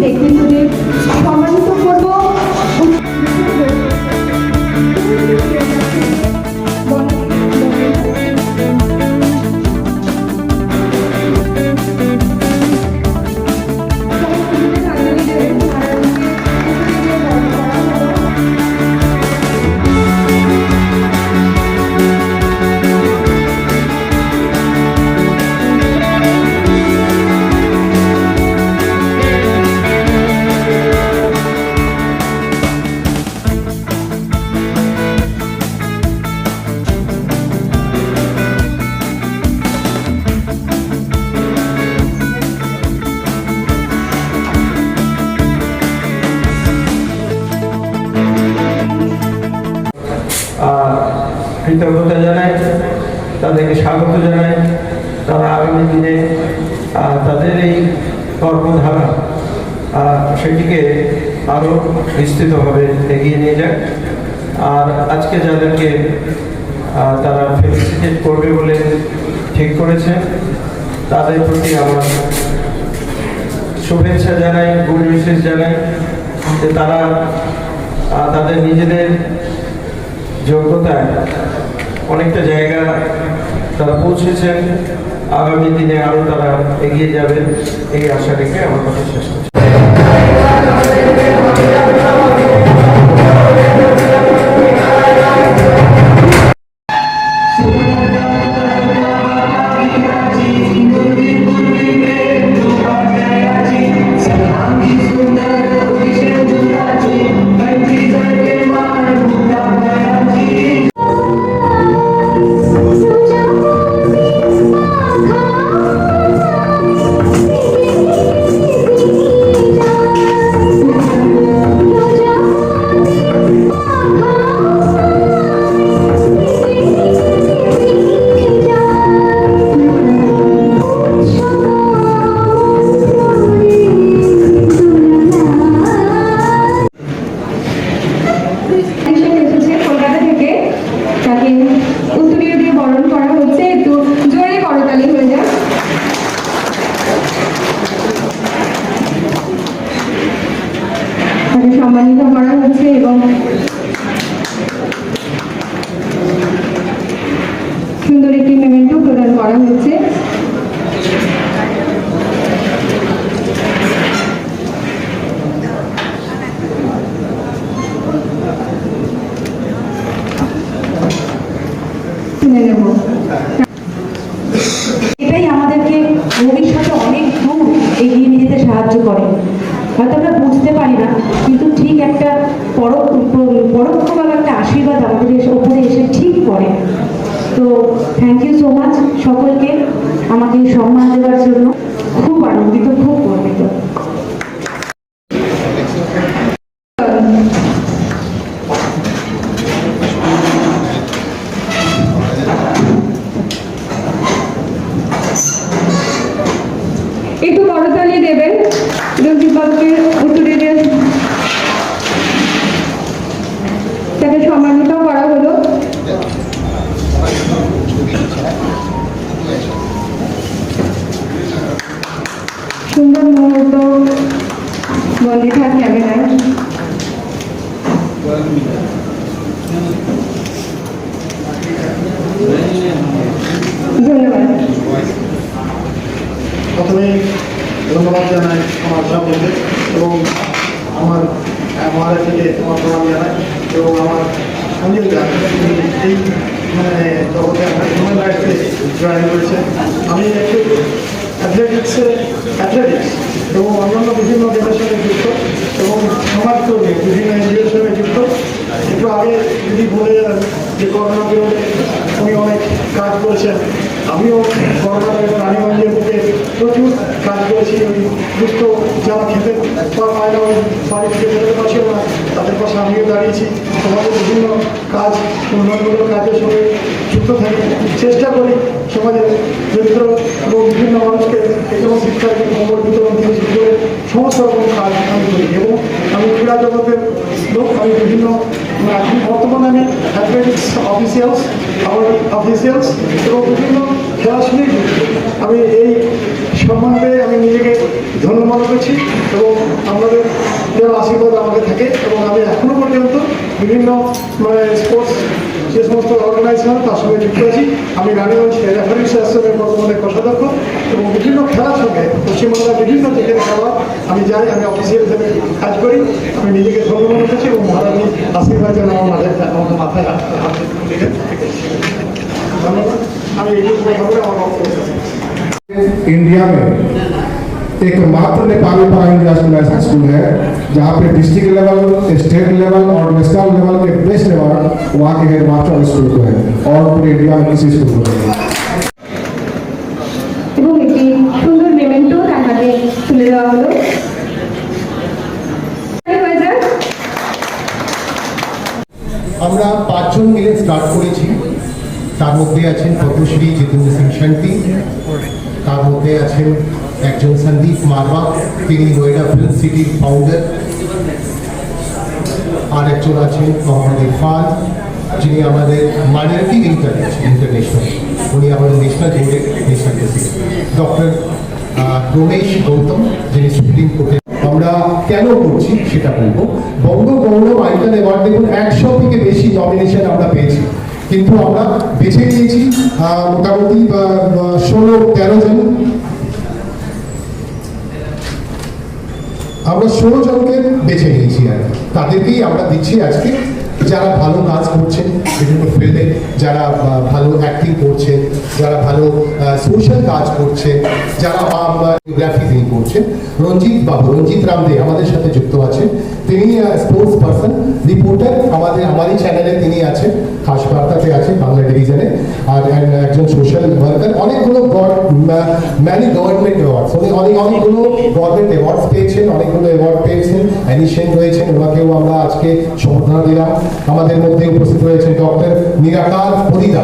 দেখে শুনে সম্মানিত করব। কৃতজ্ঞতা জানাই, তাদেরকে স্বাগত জানাই। তারা আগামী দিনে তাদের এই কর্মধারা সেটিকে আরও বিস্তৃতভাবে এগিয়ে নিয়ে যায়। আর আজকে যাদেরকে তারা ফেলিসিটেট করবে বলে ঠিক করেছে, তাদের প্রতি আমার শুভেচ্ছা জানাই, গুড উইশেস জানাই যে তারা তাদের নিজেদের যোগ্যতায় অনেকটা জায়গা তারা পৌঁছেছেন। আগামী দিনে আরও তারা এগিয়ে যাবেন এই আশা রেখে আমার কথা শেষ করছি। সম্মানিত করা হচ্ছে এবং সুন্দর একটি মেমেন্টো প্রদান করা হচ্ছে। এটাই আমাদেরকে ভবিষ্যতে অনেক দূর এগিয়ে নিয়ে যেতে সাহায্য করে। হয়তো আমরা বুঝতে পারি না, কিন্তু ঠিক একটা পরোক্ষভাবে একটা আশীর্বাদ আমাদের ওপরে এসে ঠিক পড়ে। তো থ্যাংক ইউ সো মাচ সকলকে আমাকে সম্মান দেওয়ার জন্য। খুব আনন্দিত, খুব গর্বিত। একটু করতালি দেবেন দীপককে উত্তরে তাকে সম্মানিত করা হলো। সুন্দর মুহূর্ত বন্দী থাক ক্যামেরায়। ধন্যবাদ। প্রথমে ধন্যবাদ জানাই আমার সবাইকে এবং আমার মহারাজ থেকে আমার প্রণাম জানাই এবং আমার অনিল দা এই মানে জগতে আমার হিউম্যান রাইটসে জয়েন করেছে। আমি একটু অ্যাথলেটিক্স এবং অন্যান্য বিভিন্ন দেশের সঙ্গে যুক্ত এবং সমাজকর্মী বিভিন্ন এনজিওর সঙ্গে যুক্ত। একটু আগে যদি বলে যে করোনা বিরোধে উনি অনেক কাজ করেছেন। আমিও করোনা রানীগঞ্জের বুকে প্রচুর কাজ করেছি। ওই দুস্থ যারা খেতে পায় না, ওই বাড়ি থেকে বেরোতে পারছিল না, তাদের পাশে আমিও দাঁড়িয়েছি। সমাজের বিভিন্ন কাজ, উন্নয়নমূলক কাজের সঙ্গে যুক্ত থাকি, চেষ্টা করি সমাজের দরিদ্র এবং বিভিন্ন মানুষকে এবং শিক্ষার খবর বিতরণ থেকে শুরু করে সমস্ত রকম কাজ আমি করি। এবং আমি ক্রীড়া জগতের লোক, আমি বিভিন্ন এখন বর্তমানে আমি অ্যাথলেটিক্স অফিসিয়ালস এবং বিভিন্ন খেলার সঙ্গে যুক্ত। আমি এই সম্মান পেয়ে আমি নিজেকে ধন্য মনে করছি এবং আপনাদের যারা আশীর্বাদ আমাকে থাকে এবং আমি এখনও পর্যন্ত বিভিন্ন স্পোর্টস যে সমস্ত অর্গানাইজেশন তার সঙ্গে যুক্ত আছি। আমি রানীগঞ্জ রেফারি অ্যাসোসিয়েশনের বর্তমানে কোষাধ্যক্ষ এবং বিভিন্ন খেলার সঙ্গে পশ্চিমবাংলার বিভিন্ন যেখানে খেলা আমি যাই, আমি অফিসিয়াল হিসেবে কাজ করি। আমি নিজেকে ধন্য মনে করছি এবং মহারানীর আশীর্বাদ যেন আমার মাথায় ধন্যবাদ। আমি এইটুকু কথা বলে আমার বক্তব্য শেষ করছি। इंडिया में एकमात्र नेपाली पारा इंटरनेशनल ऐसा स्कूल है जहाँ पे डिस्ट्रिक्ट लेवल, स्टेट लेवल और नेशनल लेवल के बेस्ट अवार्ड वहाँ के हेडमास्टर स्कूल को है और पूरे इंडिया में किसी स्कूल को नहीं है। এবং একটি সুন্দর মেমেন্টো তার হাতে তুলে দেওয়া হলো। হয়ে যাক। আমরা 5 জন মিলে স্টার্ট করেছি। তার মধ্যে আছেন পদ্মশ্রী জিতেন্দ্র সিং শান্তি, তার মধ্যে আছেন একজন সন্দীপ মারওয়া, তিনি নয়ডা ফিল্ম সিটির ফাউন্ডার, আর একজন আছেন মোহাম্মদ ইরফান, যিনি আমাদের মাইনরিটি ইন্টারন্যাশনাল, উনি আমাদের ন্যাশনাল বোর্ডের national president, doctor Ramesh Gautam, যিনি সুপ্রিম কোর্টের। আমরা কেন করছি সেটা বলবো। বঙ্গগৌরব আইকন অ্যাওয়ার্ড দেখুন 100 থেকে বেশি নমিনেশন আমরা পেয়েছি, কিন্তু আমরা বেছে নিয়েছি মোটামুটি 16-13 জন। আমরা 16 জনকে বেছে নিয়েছি আর তাদেরকেই আমরা দিচ্ছি আজকে, যারা ভালো কাজ করছেন বিভিন্ন ফিল্ডে, যারা ভালো অ্যাক্টিং করছেন, যারা ভালো সোশ্যাল কাজ করছেন, যারা জিওগ্রাফি তিনি করছেন। রঞ্জিত রামদে আমাদের সাথে যুক্ত আছেন, তিনি স্পোর্টস পার্সন, রিপোর্টার, আমারই চ্যানেলে তিনি আছেন, খাস বার্তাতে আছেন বাংলা ডিভিশনে, আর একজন সোশ্যাল ওয়ার্কার। অনেকগুলো ম্যানি গভর্নমেন্ট অ্যাওয়ার্ডস, অনেকগুলো গভর্নমেন্ট অ্যাওয়ার্ডস পেয়েছেন, অনেকগুলো অ্যাওয়ার্ড পেয়েছেন, অ্যাডিশন রয়েছেন, ওনাকেও আমরা আজকে সম্বর্ধনা দিলাম। আমাদের মধ্যে উপস্থিত রয়েছেন ডক্টর নিরাকার পরিদা।